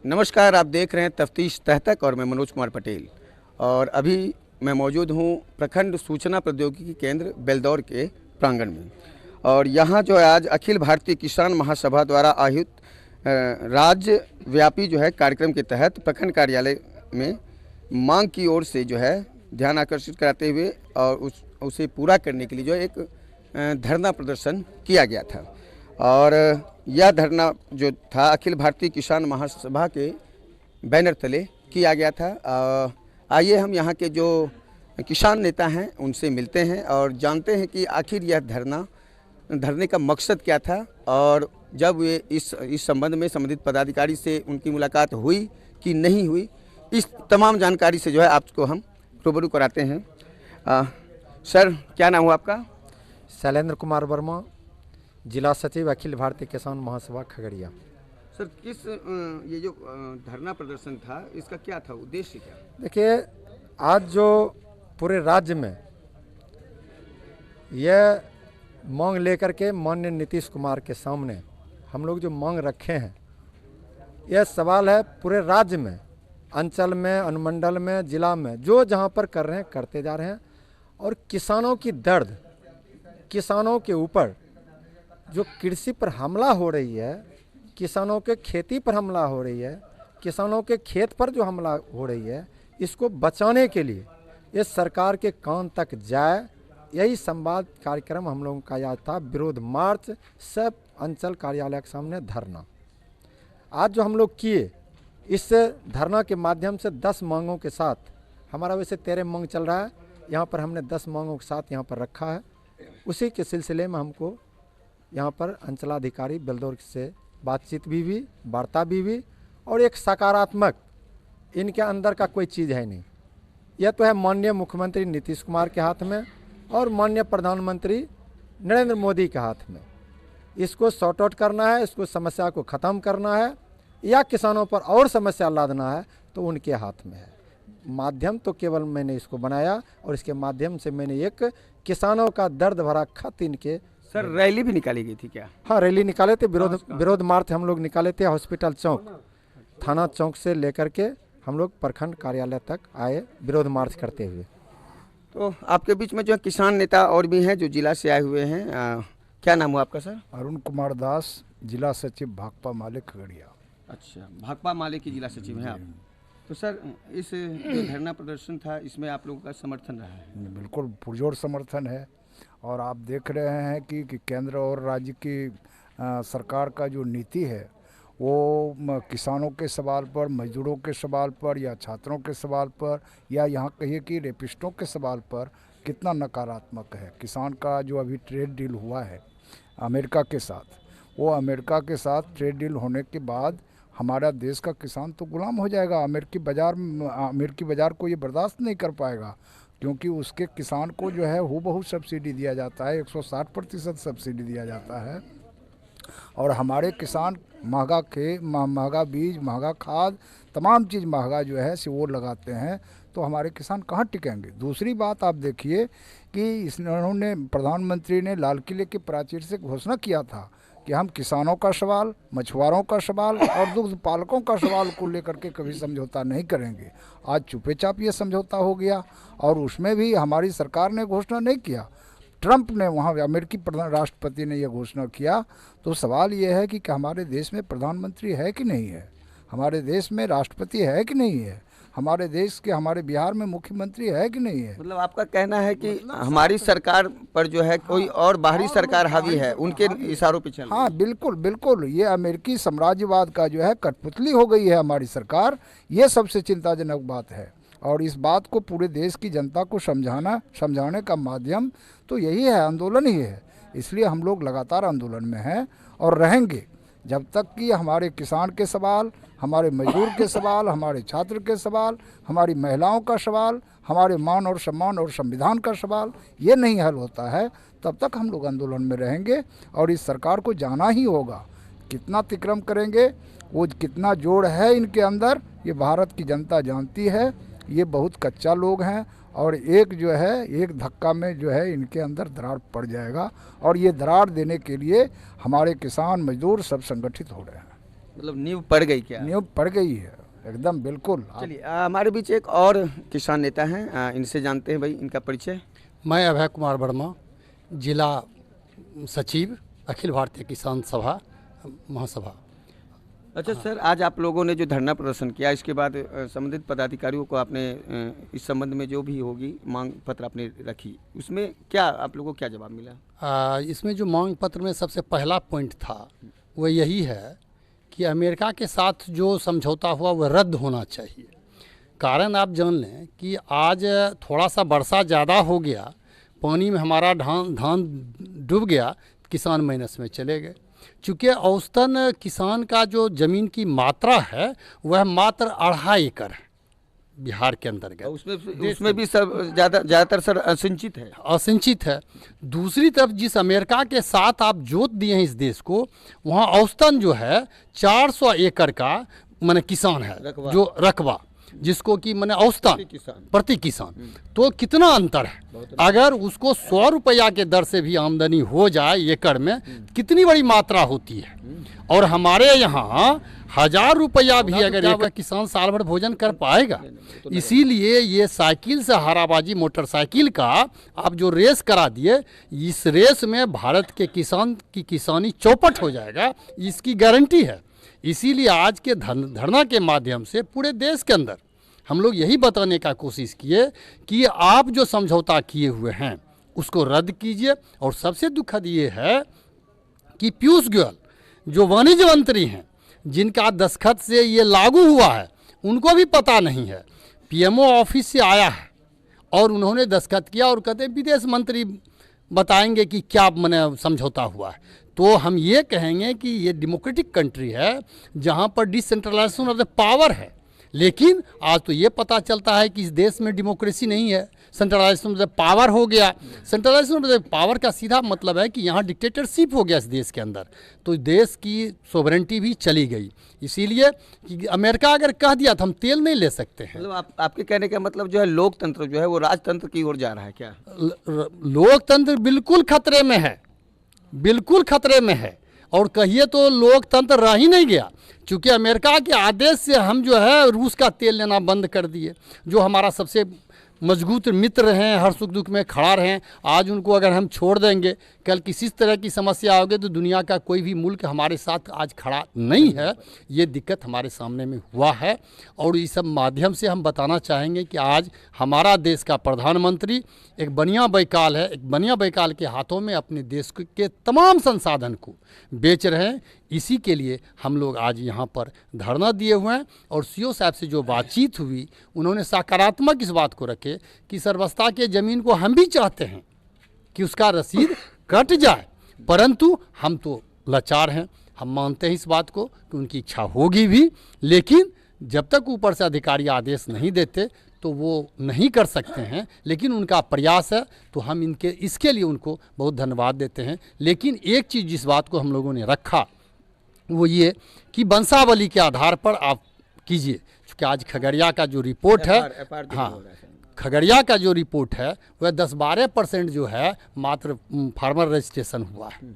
नमस्कार, आप देख रहे हैं तफ्तीश तह तक और मैं मनोज कुमार पटेल। और अभी मैं मौजूद हूँ प्रखंड सूचना प्रौद्योगिकी केंद्र बेलदौर के प्रांगण में। और यहाँ जो है आज अखिल भारतीय किसान महासभा द्वारा आयोजित राज्य व्यापी जो है कार्यक्रम के तहत प्रखंड कार्यालय में मांग की ओर से जो है ध्यान आकर्षित कराते हुए और उसे पूरा करने के लिए जो एक धरना प्रदर्शन किया गया था। और यह धरना जो था अखिल भारतीय किसान महासभा के बैनर तले किया गया था। आइए हम यहाँ के जो किसान नेता हैं उनसे मिलते हैं और जानते हैं कि आखिर यह धरने का मकसद क्या था और जब वे इस संबंध में संबंधित पदाधिकारी से उनकी मुलाकात हुई कि नहीं हुई, इस तमाम जानकारी से जो है आपको हम रूबरू कराते हैं। सर, क्या नाम हुआ आपका? शैलेंद्र कुमार वर्मा, जिला सचिव अखिल भारतीय किसान महासभा खगड़िया। सर, ये जो धरना प्रदर्शन था इसका क्या था उद्देश्य? क्या देखिए, आज जो पूरे राज्य में यह मांग लेकर के माननीय नीतीश कुमार के सामने हम लोग जो मांग रखे हैं, यह सवाल है पूरे राज्य में, अंचल में, अनुमंडल में, जिला में, जो जहां पर कर रहे हैं करते जा रहे हैं। और किसानों की दर्द, किसानों के ऊपर जो कृषि पर हमला हो रही है, किसानों के खेती पर हमला हो रही है, किसानों के खेत पर जो हमला हो रही है, इसको बचाने के लिए ये सरकार के कान तक जाए, यही संवाद कार्यक्रम हम लोगों का याद था। विरोध मार्च, सब अंचल कार्यालय के सामने धरना आज जो हम लोग किए, इस धरना के माध्यम से 10 मांगों के साथ, हमारा वैसे 13 मांग चल रहा है, यहाँ पर हमने 10 मांगों के साथ यहाँ पर रखा है। उसी के सिलसिले में हमको यहाँ पर अंचलाधिकारी बेलदौर से बातचीत भी हुई, वार्ता भी हुई और एक सकारात्मक, इनके अंदर का कोई चीज़ है नहीं। यह तो है माननीय मुख्यमंत्री नीतीश कुमार के हाथ में और माननीय प्रधानमंत्री नरेंद्र मोदी के हाथ में। इसको सॉर्ट आउट करना है, इसको समस्या को ख़त्म करना है या किसानों पर और समस्या लादना है तो उनके हाथ में है। माध्यम तो केवल मैंने इसको बनाया और इसके माध्यम से मैंने एक किसानों का दर्द भरा खत इनके। सर, रैली भी निकाली गई थी क्या? हाँ, रैली निकाले थे, विरोध मार्च हम लोग निकाले थे। हॉस्पिटल चौक, थाना चौक से लेकर के हम लोग प्रखंड कार्यालय तक आए विरोध मार्च करते हुए। तो आपके बीच में जो किसान नेता और भी हैं जो जिला से आए हुए हैं, क्या नाम हुआ आपका सर? अरुण कुमार दास, जिला सचिव भाकपा माले खगड़िया। अच्छा, भाकपा माले के जिला सचिव हैं आप। तो सर, इस जो धरना प्रदर्शन था इसमें आप लोगों का समर्थन रहा है? बिल्कुल पुरजोर समर्थन है। और आप देख रहे हैं कि केंद्र और राज्य की सरकार का जो नीति है वो किसानों के सवाल पर, मजदूरों के सवाल पर या छात्रों के सवाल पर या यहाँ कहिए कि रेपिस्टों के सवाल पर कितना नकारात्मक है। किसान का जो अभी ट्रेड डील हुआ है अमेरिका के साथ, वो अमेरिका के साथ ट्रेड डील होने के बाद हमारा देश का किसान तो गुलाम हो जाएगा। अमेरिकी बाज़ार को ये बर्दाश्त नहीं कर पाएगा, क्योंकि उसके किसान को जो है हूबहू सब्सिडी दिया जाता है, 160% सब्सिडी दिया जाता है। और हमारे किसान महंगा बीज, महंगा खाद, तमाम चीज़ महंगा जो है से वो लगाते हैं, तो हमारे किसान कहाँ टिकेंगे। दूसरी बात आप देखिए कि इन्होंने, प्रधानमंत्री ने लाल किले के प्राचीर से घोषणा किया था कि हम किसानों का सवाल, मछुआरों का सवाल और दुग्ध पालकों का सवाल को लेकर के कभी समझौता नहीं करेंगे। आज चुपे चाप ये समझौता हो गया और उसमें भी हमारी सरकार ने घोषणा नहीं किया, ट्रंप ने, वहाँ अमेरिकी राष्ट्रपति ने यह घोषणा किया। तो सवाल ये है कि हमारे देश में प्रधानमंत्री है कि नहीं है, हमारे देश में राष्ट्रपति है कि नहीं है, हमारे देश के, हमारे बिहार में मुख्यमंत्री है कि नहीं है। मतलब आपका कहना है कि हमारी सरकार पर जो है कोई और बाहरी सरकार हावी है, उनके इशारों पे चल? हाँ, बिल्कुल बिल्कुल, ये अमेरिकी साम्राज्यवाद का जो है कठपुतली हो गई है हमारी सरकार। ये सबसे चिंताजनक बात है और इस बात को पूरे देश की जनता को समझाने का माध्यम तो यही है, आंदोलन ही है। इसलिए हम लोग लगातार आंदोलन में हैं और रहेंगे जब तक कि हमारे किसान के सवाल, हमारे मजदूर के सवाल, हमारे छात्र के सवाल, हमारी महिलाओं का सवाल, हमारे मान और सम्मान और संविधान का सवाल ये नहीं हल होता है, तब तक हम लोग आंदोलन में रहेंगे। और इस सरकार को जाना ही होगा। कितना अतिक्रम करेंगे, वो कितना जोड़ है इनके अंदर, ये भारत की जनता जानती है। ये बहुत कच्चा लोग हैं और एक जो है, एक धक्का में जो है इनके अंदर दरार पड़ जाएगा। और ये दरार देने के लिए हमारे किसान, मजदूर सब संगठित हो रहे हैं। मतलब नींव पड़ गई क्या? नींव पड़ गई है एकदम बिल्कुल। चलिए हमारे बीच एक और किसान नेता हैं, इनसे जानते हैं भाई इनका परिचय। मैं अभय कुमार वर्मा, जिला सचिव, अखिल भारतीय किसान सभा महासभा। अच्छा सर, आज आप लोगों ने जो धरना प्रदर्शन किया, इसके बाद संबंधित पदाधिकारियों को आपने इस संबंध में जो भी होगी मांग पत्र आपने रखी, उसमें क्या आप लोगों को क्या जवाब मिला? इसमें जो मांग पत्र में सबसे पहला पॉइंट था वो यही है कि अमेरिका के साथ जो समझौता हुआ वह रद्द होना चाहिए। कारण आप जान लें कि आज थोड़ा सा वर्षा ज़्यादा हो गया, पानी में हमारा धान डूब गया, किसान माइनस में चले गए। चूँकि औसतन किसान का जो ज़मीन की मात्रा है वह मात्र 2.5 एकड़ है बिहार के अंतर्गत। उसमें भी सब ज़्यादातर सर असिंचित है। असिंचित है। दूसरी तरफ जिस अमेरिका के साथ आप जोत दिए हैं इस देश को, वहाँ औसतन जो है 400 एकड़ का माने किसान है, जो रकबा, जिसको कि माने औसतन प्रति किसान। तो कितना अंतर है? अगर उसको 100 रुपया के दर से भी आमदनी हो जाए एकड़ में, कितनी बड़ी मात्रा होती है। और हमारे यहाँ 1000 रुपया भी अगर एक किसान साल भर भोजन कर पाएगा। इसीलिए ये साइकिल से हाराबाजी मोटरसाइकिल का आप जो रेस करा दिए, इस रेस में भारत के किसान की किसानी चौपट हो जाएगा, इसकी गारंटी है। इसीलिए आज के धरना के माध्यम से पूरे देश के अंदर हम लोग यही बताने का कोशिश किए कि आप जो समझौता किए हुए हैं उसको रद्द कीजिए। और सबसे दुखद ये है कि पीयूष गोयल जो वाणिज्य मंत्री हैं, जिनका दस्तखत से ये लागू हुआ है, उनको भी पता नहीं है। पीएमओ ऑफिस से आया है और उन्होंने दस्तखत किया और कहते हैं विदेश मंत्री बताएंगे कि क्या माने समझौता हुआ है। तो हम ये कहेंगे कि ये डेमोक्रेटिक कंट्री है जहाँ पर डिसेंट्रलाइजेशन ऑफ द पावर है। लेकिन आज तो ये पता चलता है कि इस देश में डेमोक्रेसी नहीं है, सेंट्रलाइजेशन ऑफ द पावर हो गया। सेंट्रलाइजेशन ऑफ द पावर का सीधा मतलब है कि यहाँ डिक्टेटरशिप हो गया इस देश के अंदर, तो देश की सोवरेंटी भी चली गई। इसीलिए कि अमेरिका अगर कह दिया तो हम तेल नहीं ले सकते हैं। मतलब आपके कहने का मतलब जो है लोकतंत्र जो है वो राजतंत्र की ओर जा रहा है क्या? लोकतंत्र बिल्कुल खतरे में है, बिल्कुल खतरे में है। और कहिए तो लोकतंत्र रह ही नहीं गया, क्योंकि अमेरिका के आदेश से हम जो है रूस का तेल लेना बंद कर दिए, जो हमारा सबसे मजबूत मित्र हैं, हर सुख दुख में खड़ा रहें। आज उनको अगर हम छोड़ देंगे, कल किसी तरह की समस्या होगी तो दुनिया का कोई भी मुल्क हमारे साथ आज खड़ा नहीं है। ये दिक्कत हमारे सामने में हुआ है। और इस सब माध्यम से हम बताना चाहेंगे कि आज हमारा देश का प्रधानमंत्री एक बनिया बैकाल है, एक बनिया बैकाल के हाथों में अपने देश के तमाम संसाधन को बेच रहे हैं। इसी के लिए हम लोग आज यहाँ पर धरना दिए हुए हैं। और सीओ साहब से जो बातचीत हुई, उन्होंने सकारात्मक इस बात को रखे कि सर्वस्ता के ज़मीन को हम भी चाहते हैं कि उसका रसीद कट जाए, परंतु हम तो लाचार हैं। हम मानते हैं इस बात को कि उनकी इच्छा होगी भी, लेकिन जब तक ऊपर से अधिकारी आदेश नहीं देते तो वो नहीं कर सकते हैं। लेकिन उनका प्रयास है, तो हम इसके लिए उनको बहुत धन्यवाद देते हैं। लेकिन एक चीज़ जिस बात को हम लोगों ने रखा वो ये कि वंशावली के आधार पर आप कीजिए, क्योंकि आज खगड़िया का जो रिपोर्ट है, हाँ, खगड़िया का जो रिपोर्ट है वह 10-12% जो है मात्र फार्मर रजिस्ट्रेशन हुआ है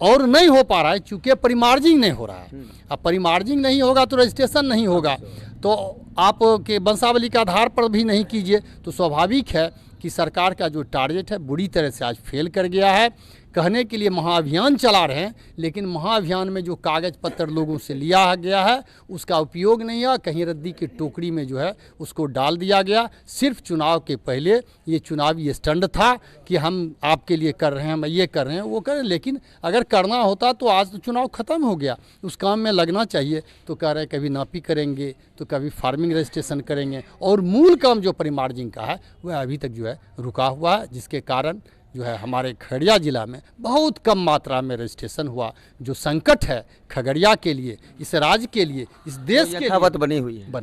और नहीं हो पा रहा है, चूँकि परिमार्जिंग नहीं हो रहा है। अब परिमार्जिंग नहीं होगा तो रजिस्ट्रेशन नहीं होगा, तो आप के वंशावली के आधार पर भी नहीं कीजिए, तो स्वाभाविक है कि सरकार का जो टारगेट है बुरी तरह से आज फेल कर गया है। कहने के लिए महाअभियान चला रहे हैं, लेकिन महाअभियान में जो कागज़ पत्र लोगों से लिया गया है उसका उपयोग नहीं है। कहीं रद्दी की टोकरी में जो है उसको डाल दिया गया। सिर्फ चुनाव के पहले ये चुनावी स्टंट था कि हम आपके लिए कर रहे हैं, हम ये कर रहे हैं, वो कर रहे हैं। लेकिन अगर करना होता तो आज तो चुनाव ख़त्म हो गया, उस काम में लगना चाहिए। तो कह रहे कभी नापी करेंगे तो कभी फार्मिंग रजिस्ट्रेशन करेंगे, और मूल काम जो परिमार्जिंग का है वह अभी तक जो है रुका हुआ है, जिसके कारण जो है हमारे खगड़िया जिला में बहुत कम मात्रा में रजिस्ट्रेशन हुआ, जो संकट है खगड़िया के लिए, इस राज्य के लिए, इस देश के लिए बनी हुई है।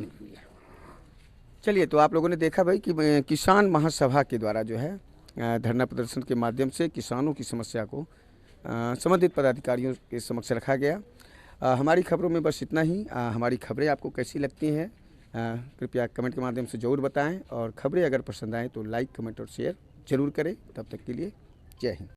चलिए, तो आप लोगों ने देखा भाई कि किसान महासभा के द्वारा जो है धरना प्रदर्शन के माध्यम से किसानों की समस्या को संबंधित पदाधिकारियों के समक्ष रखा गया। हमारी खबरों में बस इतना ही। हमारी खबरें आपको कैसी लगती हैं कृपया कमेंट के माध्यम से ज़रूर बताएं, और खबरें अगर पसंद आएँ तो लाइक, कमेंट और शेयर जरूर करें। तब तक के लिए जय हिंद।